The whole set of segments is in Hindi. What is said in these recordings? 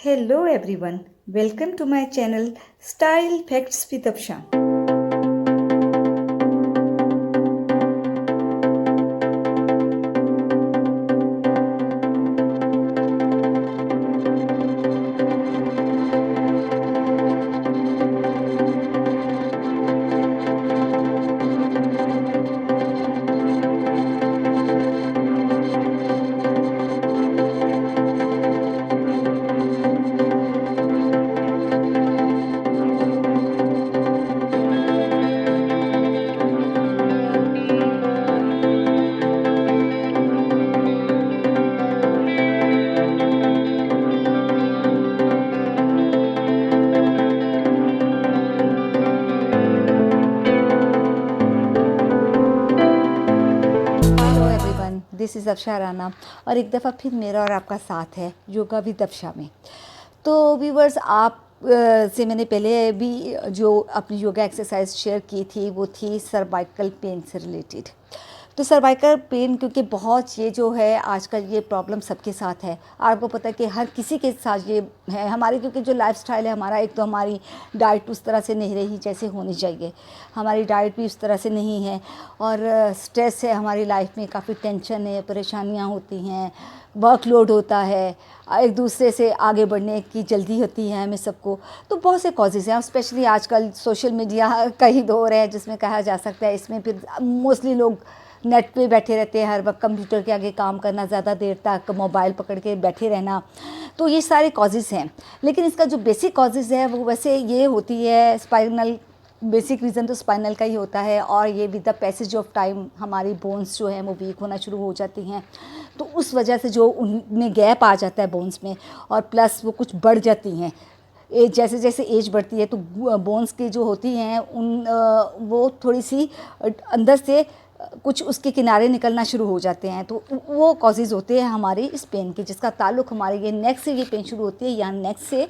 Hello everyone, welcome to my channel Style Facts with Afshan. This is Afsha Rana और एक दफ़ा फिर मेरा और आपका साथ है योगा विद अफशा में। तो व्यूवर्स, आप से मैंने पहले भी जो अपनी योगा एक्सरसाइज शेयर की थी वो थी सर्वाइकल पेन से रिलेटेड। तो सर्वाइकल पेन क्योंकि बहुत ये जो है आजकल ये प्रॉब्लम सबके साथ है। आपको पता है कि हर किसी के साथ ये है। हमारी क्योंकि जो लाइफस्टाइल है हमारा, एक तो हमारी डाइट उस तरह से नहीं रही जैसे होनी चाहिए, हमारी डाइट भी उस तरह से नहीं है, और स्ट्रेस है हमारी लाइफ में, काफ़ी टेंशन है, परेशानियाँ होती हैं, वर्कलोड होता है, एक दूसरे से आगे बढ़ने की जल्दी होती है हमें सबको। तो बहुत से कॉजेज़ हैं, स्पेशली आजकल सोशल मीडिया का ही दौर है जिसमें कहा जा सकता है। इसमें फिर मोस्टली लोग नेट पे बैठे रहते हैं, हर वक्त कंप्यूटर के आगे काम करना, ज़्यादा देर तक मोबाइल पकड़ के बैठे रहना। तो ये सारे कॉजेज़ हैं, लेकिन इसका जो बेसिक कॉजेज़ है वो वैसे ये होती है स्पाइनल। बेसिक रीज़न तो स्पाइनल का ही होता है, और ये with the passage of time हमारी बोन्स जो हैं वो वीक होना शुरू हो जाती हैं। तो उस वजह से जो उनमें गैप आ जाता है बोन्स में, और प्लस वो कुछ बढ़ जाती हैं। एज जैसे जैसे एज बढ़ती है तो बोन्स की जो होती हैं वो थोड़ी सी अंदर से कुछ उसके किनारे निकलना शुरू हो जाते हैं। तो वो कॉजेज़ होते हैं हमारे इस पेन के, जिसका ताल्लुक़ हमारे ये नेक से ये पेन शुरू होती है, या नेक से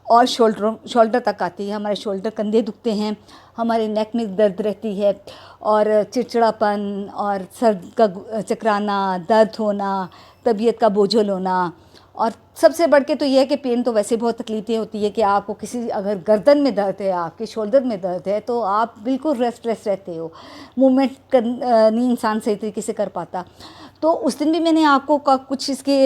और शोल्डर तक आती है। हमारे शोल्डर, कंधे दुखते हैं, हमारे नेक में दर्द रहती है, और चिड़चिड़ापन, और सर का चकराना, दर्द होना, तबीयत का बोझल होना। और सबसे बढ़ के तो ये है कि पेन तो वैसे बहुत तकलीफ़ें होती है कि आपको किसी, अगर गर्दन में दर्द है, आपके शोल्डर में दर्द है, तो आप बिल्कुल रेस्टलेस रहते हो, मूवमेंट नहीं इंसान सही तरीके से कर पाता। तो उस दिन भी मैंने आपको कुछ इसके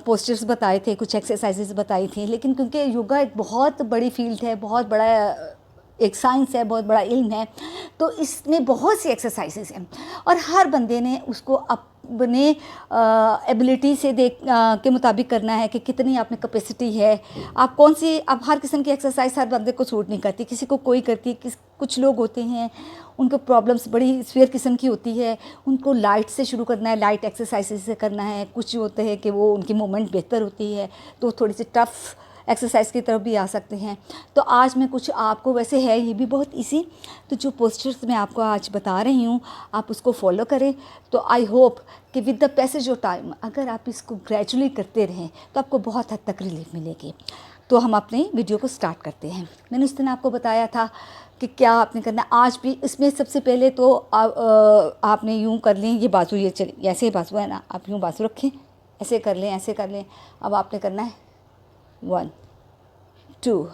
पोस्टर्स बताए थे, कुछ एक्सरसाइजेस बताई थी, लेकिन क्योंकि योगा एक बहुत बड़ी फील्ड है, बहुत बड़ा एक साइंस है, बहुत बड़ा इल्म है, तो इसमें बहुत सी एक्सरसाइजेस हैं, और हर बंदे ने उसको अपने एबिलिटी से के मुताबिक करना है कि कितनी आप में कैपेसिटी है, आप कौन सी। अब हर किस्म की एक्सरसाइज हर बंदे को सूट नहीं करती, किसी को कोई करती, कुछ लोग होते हैं उनको प्रॉब्लम्स बड़ी सीवियर किस्म की होती है, उनको लाइट से शुरू करना है, लाइट एक्सरसाइजेज से करना है। कुछ होते हैं कि वो उनकी मूवमेंट बेहतर होती है तो थोड़ी सी टफ़ एक्सरसाइज की तरफ भी आ सकते हैं। तो आज मैं कुछ आपको, वैसे है ये भी बहुत इजी, तो जो पोस्टर्स मैं आपको आज बता रही हूँ आप उसको फॉलो करें। तो आई होप कि with the passage of time अगर आप इसको ग्रेजुअली करते रहें तो आपको बहुत हद तक रिलीफ मिलेगी। तो हम अपने वीडियो को स्टार्ट करते हैं। मैंने उस दिन आपको बताया था कि क्या आपने करना। आज भी इसमें सबसे पहले तो आपने यूँ कर लें, ये बाजू, ये चलिए ऐसे ही बाजू है ना, आप यूँ बाजू रखें, ऐसे कर लें, ऐसे कर लें। अब आपने करना है 1 2।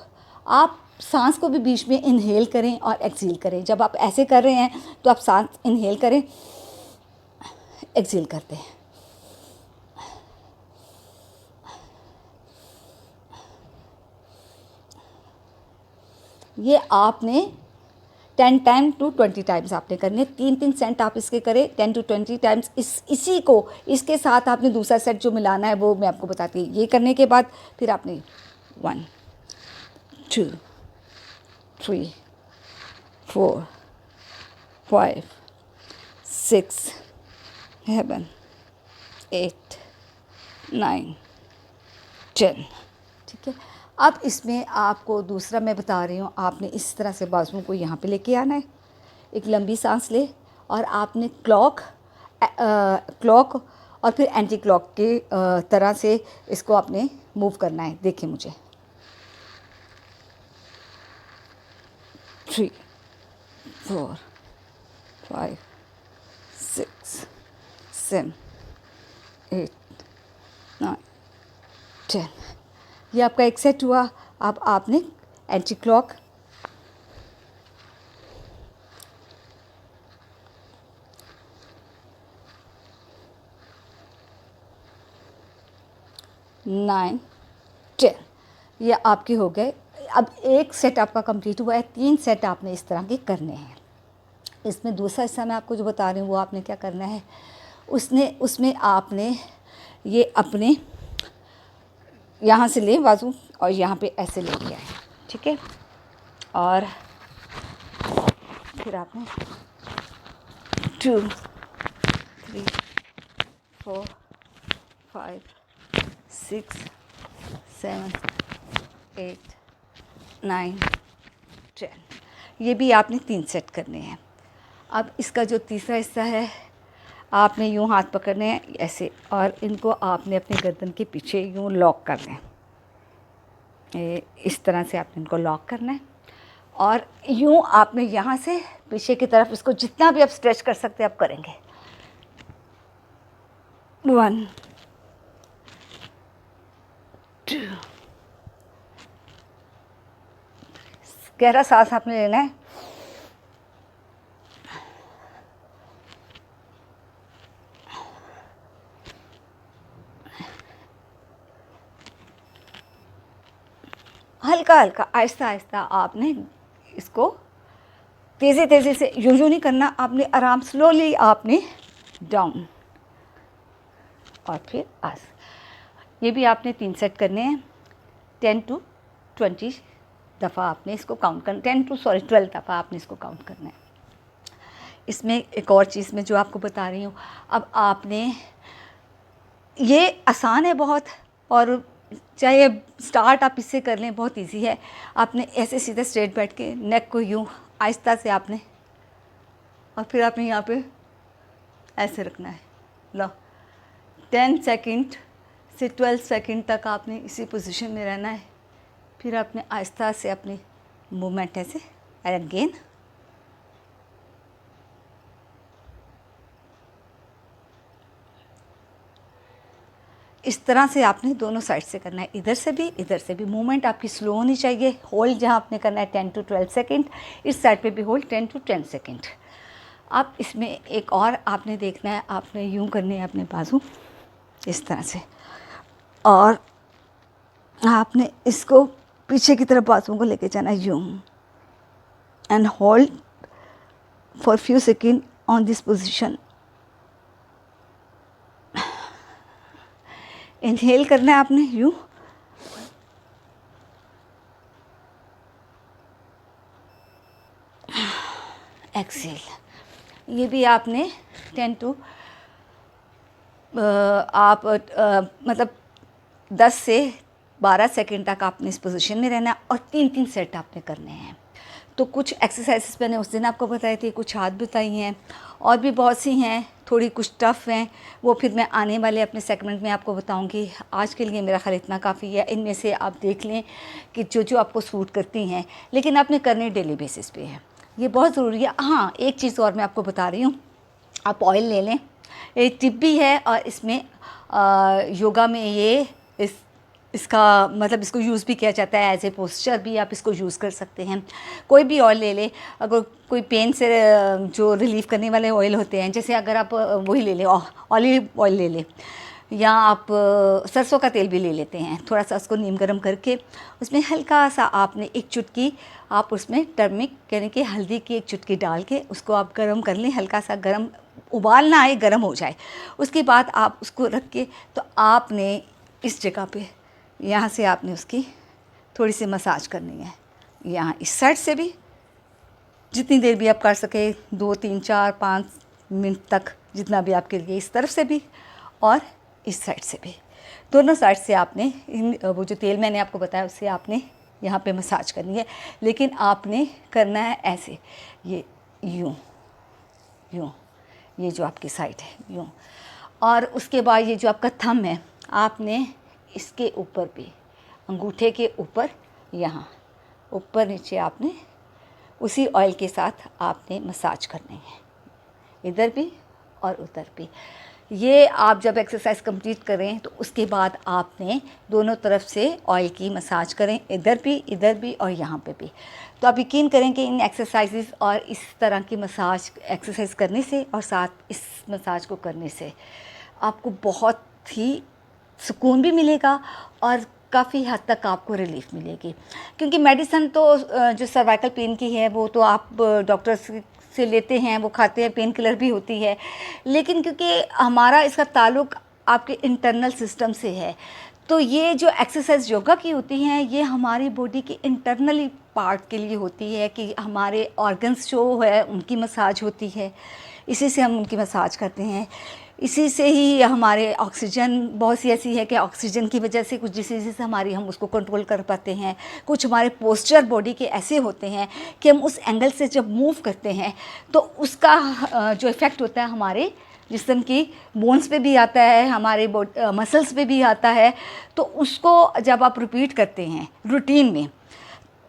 आप सांस को भी बीच में इनहेल करें और एक्सहेल करें। जब आप ऐसे कर रहे हैं तो आप सांस इनहेल करें, एक्सहेल करते हैं। ये आपने 10 टाइम टू 20 टाइम्स आपने करने, 3 सेट आप इसके करें 10 to 20 टाइम्स। इसी को, इसके साथ आपने दूसरा सेट जो मिलाना है वो मैं आपको बताती हूँ। ये करने के बाद फिर आपने 1 2 3 4 5 6 7 8 9 10। ठीक है। अब इसमें आपको दूसरा मैं बता रही हूँ, आपने इस तरह से बाजुओं को यहाँ पे लेके आना है, एक लंबी सांस ले, और आपने क्लॉक और फिर एंटी क्लॉक के तरह से इसको आपने मूव करना है। देखिए मुझे 3 4 5 6 7 8 9 10। ये आपका एक सेट हुआ। अब आपने एंटी क्लॉक नाइन 10, ये आपके हो गए। अब एक सेट आपका कंप्लीट हुआ है, 3 सेट आपने इस तरह के करने हैं। इसमें दूसरा हिस्सा मैं आपको जो बता रही हूँ वो आपने क्या करना है, उसमें आपने ये अपने यहाँ से ले बाजू और यहाँ पे ऐसे ले लिया है, ठीक है। और फिर आपने 2 3 4 5 6 7 8 9 10, ये भी आपने 3 सेट करने हैं। अब इसका जो तीसरा हिस्सा है, आपने यूँ हाथ पकड़ने हैं ऐसे, और इनको आपने अपने गर्दन के पीछे यूँ लॉक कर दें। इस तरह से आपने इनको लॉक करना है, और यूँ आपने यहाँ से पीछे की तरफ इसको जितना भी आप स्ट्रेच कर सकते हैं आप करेंगे। 1 2, गहरा सांस आपने लेना है। हल्का हल्का आहिस्ता आहिस्ता आपने इसको तेज़ी से यूं नहीं करना, आपने आराम स्लोली आपने डाउन और फिर आस। ये भी आपने 3 सेट करने हैं। 10 to 20 दफ़ा आपने इसको काउंट करना, 12 दफ़ा आपने इसको काउंट करना है। इसमें एक और चीज़ मैं जो आपको बता रही हूँ, अब आपने, ये आसान है बहुत, और चाहे स्टार्ट आप इससे कर लें, बहुत इजी है। आपने ऐसे सीधे स्ट्रेट बैठ के नेक को यूँ आहिस्ता से आपने, और फिर आपने यहाँ पे ऐसे रखना है। लो 10 सेकंड से 12 सेकंड तक आपने इसी पोजीशन में रहना है। फिर आपने आहिस्ता से अपनी मूवमेंट ऐसे अगेन, इस तरह से आपने दोनों साइड से करना है, इधर से भी। मूवमेंट आपकी स्लो होनी चाहिए। होल्ड जहाँ आपने करना है 10 to 12 सेकंड, इस साइड पे भी होल्ड 10 to 10 सेकंड। अब इसमें एक और आपने देखना है, आपने यूँ करने हैं अपने बाजू इस तरह से, और आपने इसको पीछे की तरफ बाजुओं को लेके जाना है यूँ, and hold for few second on this position. Inhale करना है आपने यूँ, एक्सेल। ये भी आपने 10 to मतलब 10 से 12 सेकंड तक आपने इस पोजीशन में रहना है, और 3 सेट आपने करने हैं। तो कुछ एक्सरसाइजेस मैंने उस दिन आपको बताई थी, कुछ हाथ बताई हैं, और भी बहुत सी हैं, थोड़ी कुछ टफ़ हैं, वो फिर मैं आने वाले अपने सेगमेंट में आपको बताऊंगी। आज के लिए मेरा ख्याल इतना काफ़ी है। इनमें से आप देख लें कि जो जो आपको सूट करती हैं, लेकिन आपने करने डेली बेसिस पे है, ये बहुत ज़रूरी है। हाँ, एक चीज़ और मैं आपको बता रही हूँ, आप ऑयल ले लें, एक टिप भी है, और इसमें योगा में ये इसका मतलब इसको यूज़ भी किया जाता है, एज ए पोस्चर भी आप इसको यूज़ कर सकते हैं। कोई भी ऑयल ले लें, अगर कोई पेन से जो रिलीफ़ करने वाले ऑयल होते हैं, जैसे अगर आप वही ले लें, ऑलिव ऑयल ले लें, या आप सरसों का तेल भी ले लेते हैं, थोड़ा सा उसको नीम गर्म करके उसमें हल्का सा आपने एक चुटकी, आप उसमें टर्मिक यानी कि हल्दी की एक चुटकी डाल के उसको आप गर्म कर लें, हल्का सा गर्म, उबाल ना आए, गर्म हो जाए। उसके बाद आप उसको रख के, तो आपने इस जगह पे यहाँ से आपने उसकी थोड़ी सी मसाज करनी है, यहाँ इस साइड से भी जितनी देर भी आप कर सके, 2 3 4 5 मिनट तक, जितना भी आपके लिए, इस तरफ से भी और इस साइड से भी, दोनों साइड से आपने वो जो तेल मैंने आपको बताया उससे आपने यहाँ पे मसाज करनी है। लेकिन आपने करना है ऐसे, ये यूँ यूँ, ये जो आपकी साइड है यूँ, और उसके बाद ये जो आपका थंब है, आपने इसके ऊपर भी, अंगूठे के ऊपर, यहाँ ऊपर नीचे आपने उसी ऑयल के साथ आपने मसाज करनी है, इधर भी और उधर भी। ये आप जब एक्सरसाइज कंप्लीट करें तो उसके बाद आपने दोनों तरफ से ऑयल की मसाज करें, इधर भी और यहाँ पे भी। तो आप यकीन करें कि इन एक्सरसाइजेस और इस तरह की मसाज एक्सरसाइज करने से और साथ इस मसाज को करने से आपको बहुत ही सुकून भी मिलेगा और काफ़ी हद तक आपको रिलीफ मिलेगी। क्योंकि मेडिसिन तो जो सर्वाइकल पेन की है वो तो आप डॉक्टर से लेते हैं, वो खाते हैं, पेन किलर भी होती है, लेकिन क्योंकि हमारा इसका ताल्लुक़ आपके इंटरनल सिस्टम से है, तो ये जो एक्सरसाइज योगा की होती हैं ये हमारी बॉडी के इंटरनली पार्ट के लिए होती है कि हमारे ऑर्गन्स जो है उनकी मसाज होती है, इसी से हम उनकी मसाज करते हैं। इसी से ही हमारे ऑक्सीजन बहुत सी ऐसी है कि ऑक्सीजन की वजह से कुछ डिसीज़ हमारी हम उसको कंट्रोल कर पाते हैं। कुछ हमारे पोस्चर बॉडी के ऐसे होते हैं कि हम उस एंगल से जब मूव करते हैं तो उसका जो इफ़ेक्ट होता है हमारे जिस्म की बोन्स पे भी आता है, हमारे मसल्स पे भी आता है। तो उसको जब आप रिपीट करते हैं रूटीन में,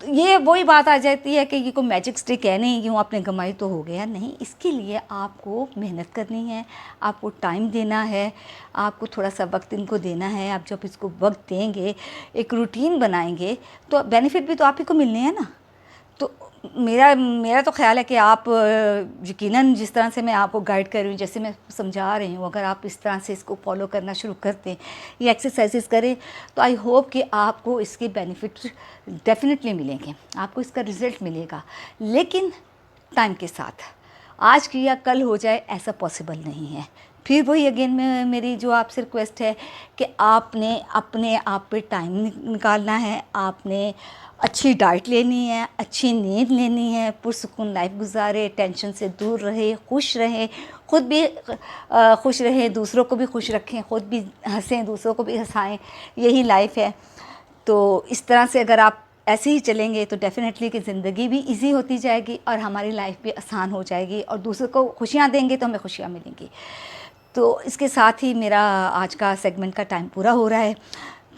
तो ये वही बात आ जाती है कि ये कोई मैजिक स्टिक है नहीं, यूँ आपने कमाई तो हो गया नहीं। इसके लिए आपको मेहनत करनी है, आपको टाइम देना है, आपको थोड़ा सा वक्त इनको देना है। आप जब इसको वक्त देंगे, एक रूटीन बनाएंगे, तो बेनिफिट भी तो आप ही को मिलने हैं ना। तो मेरा तो ख़्याल है कि आप यकीनन जिस तरह से मैं आपको गाइड कर रही हूँ, जैसे मैं समझा रही हूँ, अगर आप इस तरह से इसको फॉलो करना शुरू करते हैं, ये एक्सरसाइजेस करें, तो आई होप कि आपको इसके बेनिफिट डेफिनेटली मिलेंगे, आपको इसका रिज़ल्ट मिलेगा। लेकिन टाइम के साथ, आज की या कल हो जाए ऐसा पॉसिबल नहीं है। फिर वही अगेन मेरी जो आपसे रिक्वेस्ट है कि आपने अपने आप पे टाइम निकालना है, आपने अच्छी डाइट लेनी है, अच्छी नींद लेनी है, पुरसुकून लाइफ गुजारे, टेंशन से दूर रहे, खुश रहें, ख़ुद भी खुश रहें, दूसरों को भी खुश रखें, ख़ुद भी हंसें, दूसरों को भी हंसाएं, यही लाइफ है। तो इस तरह से अगर आप ऐसे ही चलेंगे तो डेफ़िनेटली कि ज़िंदगी भी इजी होती जाएगी और हमारी लाइफ भी आसान हो जाएगी, और दूसरों को खुशियाँ देंगे तो हमें खुशियाँ मिलेंगी। तो इसके साथ ही मेरा आज का सेगमेंट का टाइम पूरा हो रहा है।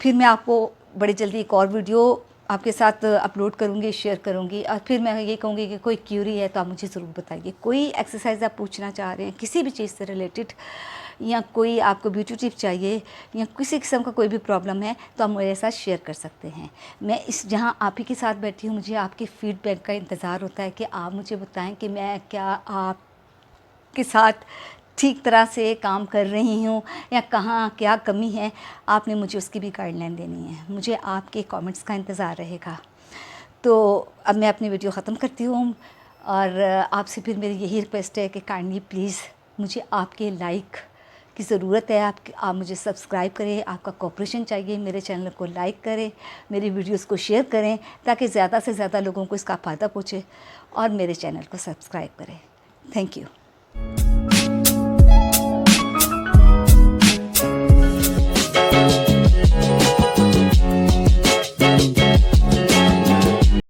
फिर मैं आपको बड़ी जल्दी एक और वीडियो आपके साथ अपलोड करूँगी, शेयर करूँगी। और फिर मैं ये कहूँगी कि कोई क्यूरी है तो आप मुझे ज़रूर बताइए। कोई एक्सरसाइज आप पूछना चाह रहे हैं किसी भी चीज़ से रिलेटेड, या कोई आपको ब्यूटी टिप चाहिए, या किसी किस्म का कोई भी प्रॉब्लम है, तो आप मेरे साथ शेयर कर सकते हैं। मैं जहाँ आप ही के साथ बैठी हूँ, मुझे आपके फीडबैक का इंतज़ार होता है कि आप मुझे बताएं कि मैं क्या आपके साथ ठीक तरह से काम कर रही हूँ या कहाँ क्या कमी है। आपने मुझे उसकी भी गाइडलाइन देनी है, मुझे आपके कमेंट्स का इंतज़ार रहेगा। तो अब मैं अपनी वीडियो ख़त्म करती हूँ, और आपसे फिर मेरी यही रिक्वेस्ट है कि काइंडली प्लीज़ मुझे आपके लाइक की ज़रूरत है। आप मुझे सब्सक्राइब करें, आपका कोऑपरेशन चाहिए। मेरे चैनल को लाइक करें, मेरी वीडियोस को शेयर करें, ताकि ज़्यादा से ज़्यादा लोगों को इसका फ़ायदा पहुँचे, और मेरे चैनल को सब्सक्राइब करें। Thank you.